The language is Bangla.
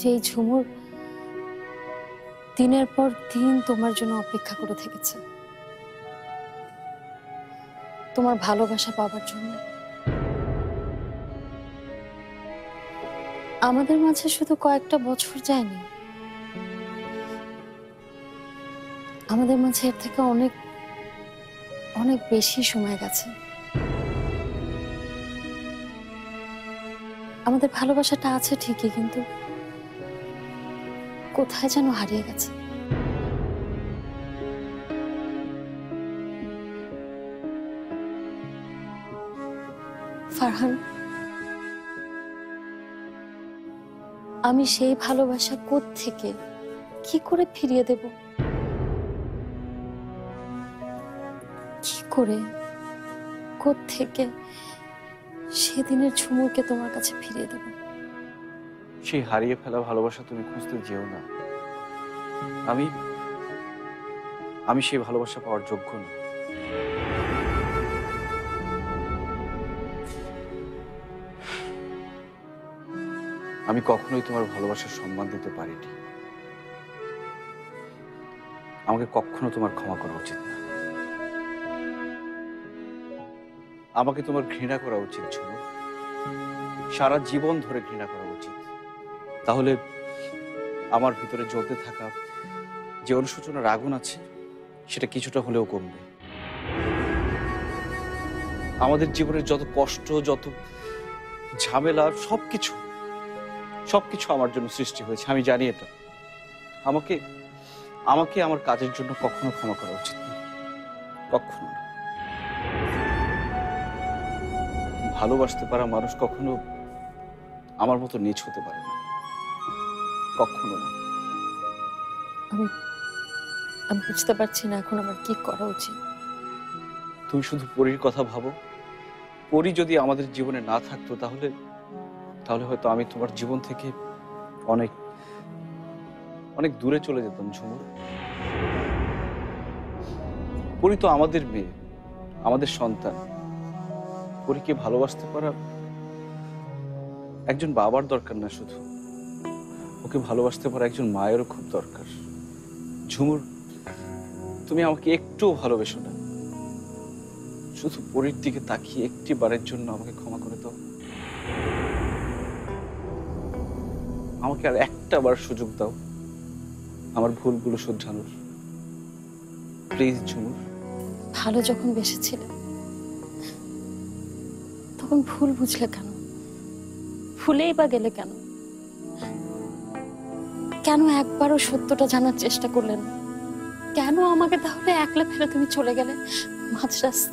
যে ঝুমুর দিনের পর দিন তোমার জন্য অপেক্ষা করে থেকেছে, তোমার ভালোবাসা পাবার জন্য। আমাদের মাঝে শুধু কয়েকটা বছর যায়নি, আমাদের মাঝে এর থেকে অনেক অনেক বেশি সময় গেছে। আমাদের ভালোবাসাটা আছে ঠিকই, কিন্তু কোথায় যেন হারিয়ে গেছে। ফারহান, আমি সেই ভালোবাসা কোত্থেকে কি করে ফিরিয়ে দেব? কি করে, কোত্থেকে সেদিনের ঝুমুরকে তোমার কাছে ফিরিয়ে দেব? সেই হারিয়ে ফেলা ভালোবাসা তুমি খুঁজতে যেও না। আমি আমি সেই ভালোবাসা পাওয়ার যোগ্য না। আমি কখনোই তোমার ভালোবাসার সম্মান দিতে পারিনি। আমাকে কখনো তোমার ক্ষমা করা উচিত না। আমাকে তোমার ঘৃণা করা উচিত ঝুমুর, সারা জীবন ধরে ঘৃণা করা উচিত। তাহলে আমার ভিতরে জ্বলতে থাকা যে অনুশোচনার আগুন আছে সেটা কিছুটা হলেও কমবে। আমাদের জীবনের যত কষ্ট, যত ঝামেলা, সবকিছু সবকিছু আমার জন্য সৃষ্টি হয়েছে, আমি জানি এটা। আমাকে আমাকে আমার কাজের জন্য কখনো ক্ষমা করা উচিত না, কখনো না। ভালোবাসতে পারা মানুষ কখনো আমার মতো নীচ হতে পারে না, কখনো না। আমি আমি বুঝতে পারছি না এখন আমার কি করা উচিত। তুমি শুধু পরীর কথা ভাবো। পরী যদি আমাদের জীবনে না থাকতো তাহলে তাহলে হয়তো আমি তোমার জীবন থেকে অনেক অনেক দূরে চলে যেতাম ঝুমুর। পরী তো আমাদের মেয়ে, আমাদের সন্তান। পরীকে ভালোবাসতে পারা একজন বাবার দরকার না, শুধু ওকে ভালোবাসতে পারা একজন মায়েরও খুব দরকার। ঝুমুর, তুমি আমাকে একটুও ভালোবেসো না। শুধু পরীর দিকে তাকিয়ে একটি বারের জন্য আমাকে ক্ষমা করে দাও। আমাকে আর একটা বার সুযোগ দাও আমার ভুলগুলো শুধরানোর, প্লিজ ঝুমুর। ভালো যখন বেসেছিলে তখন ভুল বুঝলে কেন? ভুলেই বা গেলে কেন? কেন একবারও সত্যটা জানার চেষ্টা করলেন? কেন আমাকে তাহলে একলা ফেলে তুমি চলে গেলে মাঝ রাস্তায়?